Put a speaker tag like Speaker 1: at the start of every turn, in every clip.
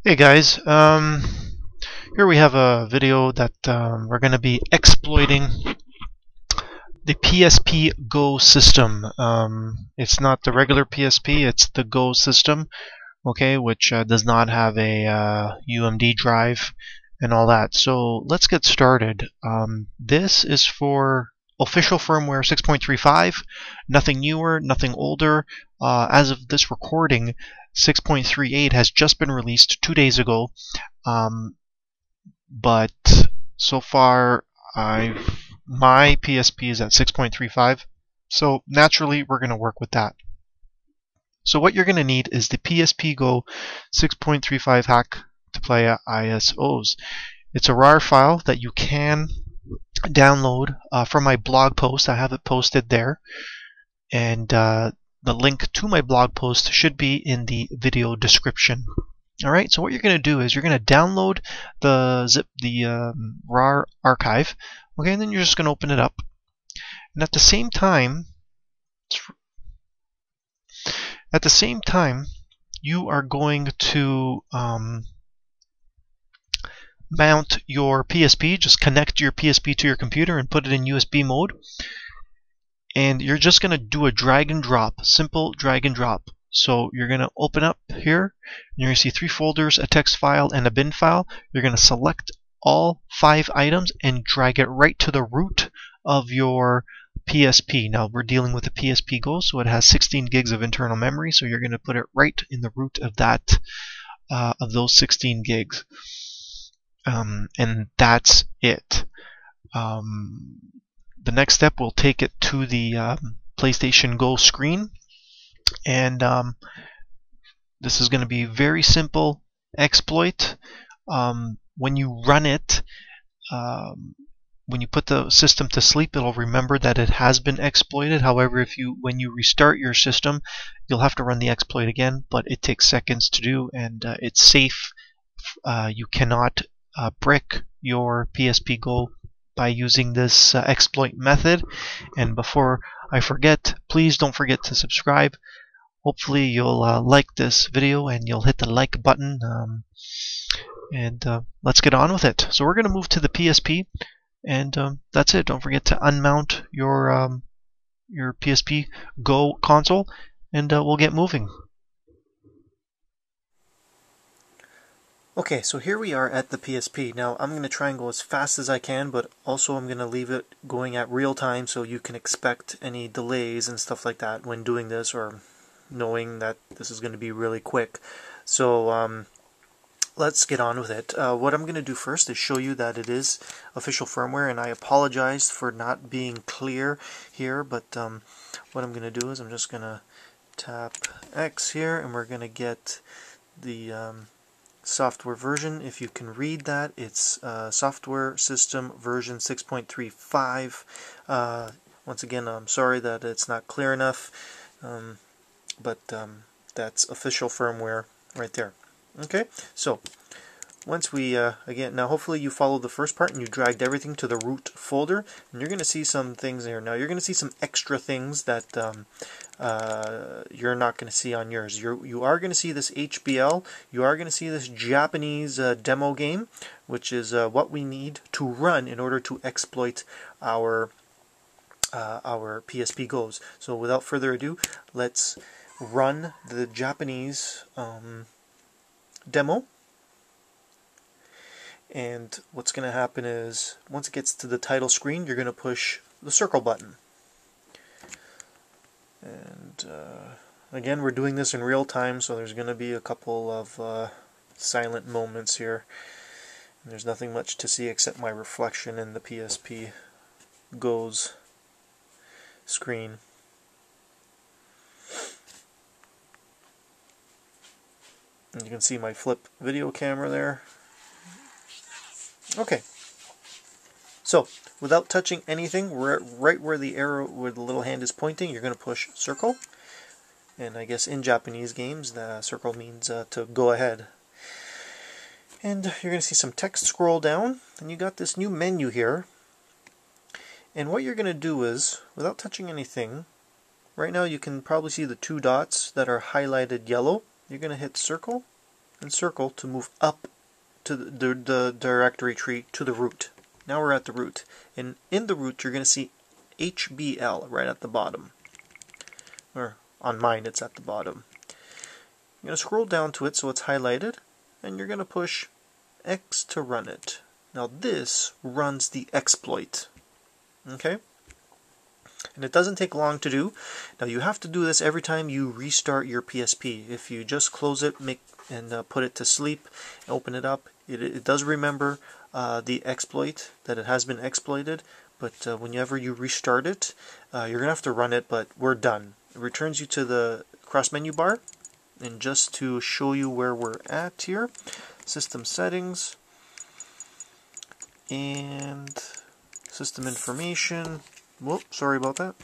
Speaker 1: Hey guys, here we have a video that we're going to be exploiting the PSP Go system. It's not the regular PSP, it's the Go system, okay, which does not have a UMD drive and all that. So let's get started. This is for official firmware 6.35, nothing newer, nothing older. As of this recording, 6.38 has just been released 2 days ago. But so far my PSP is at 6.35, so naturally we're going to work with that. So what you're going to need is the PSP Go 6.35 hack to play ISOs. It's a RAR file that you can download from my blog post. I have it posted there, and the link to my blog post should be in the video description. Alright, so what you're going to do is you're going to download the RAR archive, okay, and then you're just going to open it up. And at the same time, you are going to mount your PSP. Just connect your PSP to your computer and put it in USB mode. And you're just going to do a drag and drop, simple drag and drop. So you're going to open up here, and you're going to see 3 folders, a text file, and a bin file. You're going to select all 5 items and drag it right to the root of your PSP. Now we're dealing with a PSP Go, so it has 16 gigs of internal memory, so you're going to put it right in the root of that, of those 16 gigs. And that's it. The next step will take it to the PlayStation Go screen. And this is going to be very simple exploit. When you run it, when you put the system to sleep, it'll remember that it has been exploited. However, when you restart your system, you'll have to run the exploit again, but it takes seconds to do, and it's safe. You cannot brick your PSP Go by using this exploit method. And before I forget, please don't forget to subscribe. Hopefully you'll like this video and you'll hit the like button, and let's get on with it. So we're going to move to the PSP, and that's it. Don't forget to unmount your PSP Go console, and we'll get moving. Okay, so here we are at the PSP. Now I'm going to try and go as fast as I can, but also I'm going to leave it going at real time so you can expect any delays and stuff like that when doing this, or knowing that this is going to be really quick. So let's get on with it. What I'm going to do first is show you that it is official firmware, and I apologize for not being clear here, but what I'm going to do is I'm just going to tap X here, and we're going to get the software version. If you can read that, it's software system version 6.35. Once again, I'm sorry that it's not clear enough, but that's official firmware right there. Okay, so once we again, now hopefully you followed the first part and you dragged everything to the root folder, and you're going to see some things here. Now you're going to see some extra things that you're not going to see on yours. You are going to see this HBL. You are going to see this Japanese demo game, which is what we need to run in order to exploit our PSP Go's. So without further ado, let's run the Japanese demo. And what's going to happen is, once it gets to the title screen, you're going to push the circle button. And again, we're doing this in real time, so there's going to be a couple of silent moments here. And there's nothing much to see except my reflection in the PSP Go's screen. And you can see my flip video camera there. Okay, so without touching anything, right where the arrow, where the little hand is pointing, you're going to push circle. And I guess in Japanese games, the circle means to go ahead. And you're going to see some text scroll down, and you got this new menu here. And what you're going to do is, without touching anything, right now you can probably see the 2 dots that are highlighted yellow. You're going to hit circle, and circle to move up to the directory tree to the root. Now we're at the root, and in the root you're going to see HBL right at the bottom, or on mine it's at the bottom. You're going to scroll down to it so it's highlighted, and you're going to push X to run it. Now this runs the exploit. Okay? And it doesn't take long to do. Now you have to do this every time you restart your PSP. If you just close it and put it to sleep, and open it up, it does remember the exploit, that it has been exploited, but whenever you restart it, you're going to have to run it, but we're done. It returns you to the cross menu bar, and just to show you where we're at here, system settings, and system information. Whoop, sorry about that.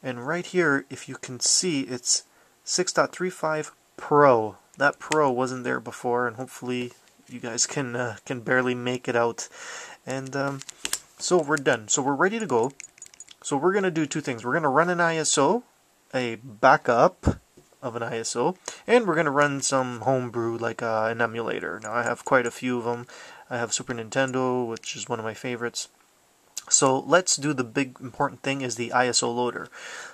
Speaker 1: And right here, if you can see, it's 6.35 Pro. That Pro wasn't there before, and hopefully you guys can barely make it out. And so we're done. So we're ready to go. So we're going to do two things. We're going to run an ISO, a backup of an ISO, and we're going to run some homebrew, like an emulator. Now I have quite a few of them. I have Super Nintendo, which is one of my favorites. So let's do the big important thing, is the ISO loader.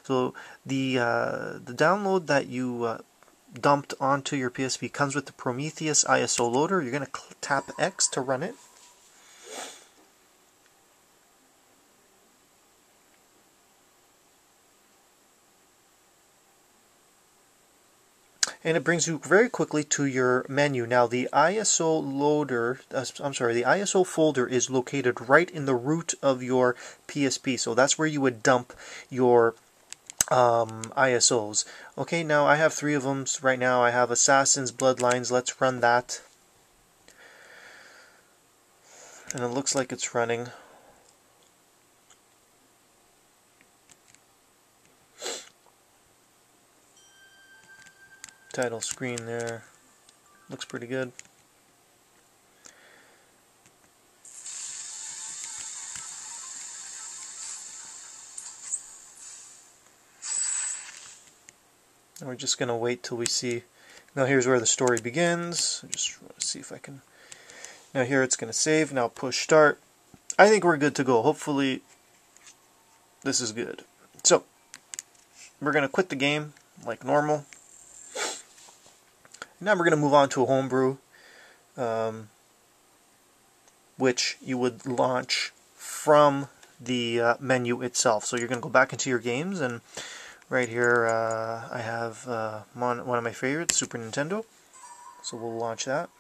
Speaker 1: So the download that you dumped onto your PSP comes with the Prometheus ISO loader. You're going to tap X to run it. And it brings you very quickly to your menu. Now the ISO loader, the ISO folder is located right in the root of your PSP. So that's where you would dump your ISOs. Okay, now I have 3 of them right now. I have Assassin's Bloodlines. Let's run that. And it looks like it's running. Title screen there. Looks pretty good. And we're just going to wait till we see. Now here's where the story begins. I just want to see if I can. Now here it's going to save. Now push start. I think we're good to go. Hopefully this is good. So we're going to quit the game like normal. Now we're going to move on to a homebrew, which you would launch from the menu itself. So you're going to go back into your games, and right here I have one of my favorites, Super Nintendo. So we'll launch that.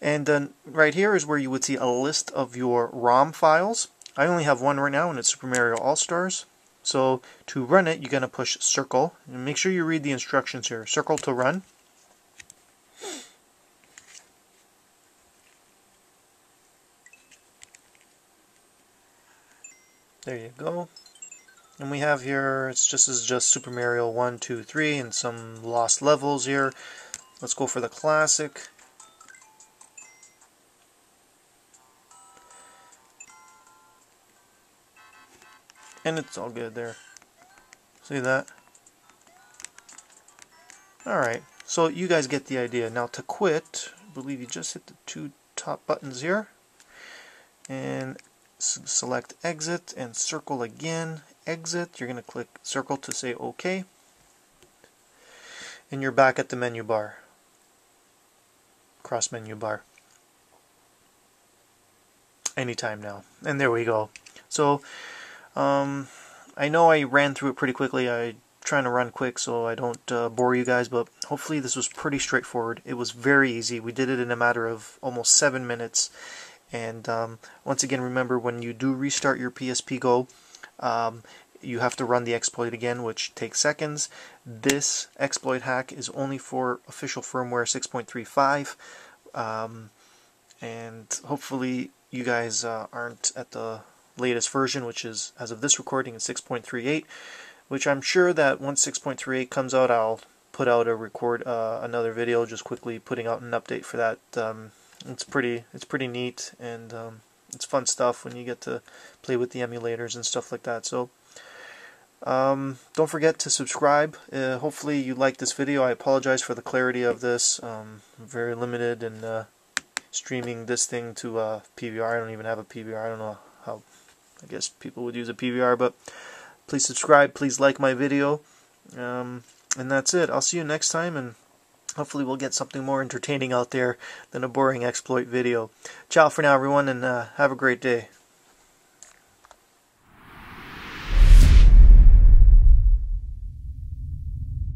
Speaker 1: And then right here is where you would see a list of your ROM files. I only have one right now, and it's Super Mario All-Stars. So to run it, you're going to push circle. And make sure you read the instructions here. Circle to run. There you go. And we have here, it's just Super Mario 1, 2, 3, and some lost levels here. Let's go for the classic. And it's all good there. See that? Alright, so you guys get the idea. Now to quit, I believe you just hit the 2 top buttons here. And select exit and circle again. Exit, you're going to click circle to say OK. And you're back at the menu bar. Cross menu bar. Anytime now. And there we go. So, I know I ran through it pretty quickly. I'm trying to run quick so I don't bore you guys, but hopefully this was pretty straightforward. It was very easy. We did it in a matter of almost 7 minutes. And once again, remember, when you do restart your PSP Go, you have to run the exploit again, which takes seconds. This exploit hack is only for official firmware 6.35, and hopefully you guys aren't at the latest version, which is, as of this recording, is 6.38, which I'm sure that once 6.38 comes out, I'll put out a another video, just quickly putting out an update for that. It's pretty neat, and it's fun stuff when you get to play with the emulators and stuff like that. So don't forget to subscribe. Hopefully you like this video. I apologize for the clarity of this. Very limited in streaming this thing to PVR. I don't even have a PVR. I don't know how. I guess people would use a PVR, but please subscribe. Please like my video. And that's it. I'll see you next time, and hopefully we'll get something more entertaining out there than a boring exploit video. Ciao for now, everyone, and have a great day.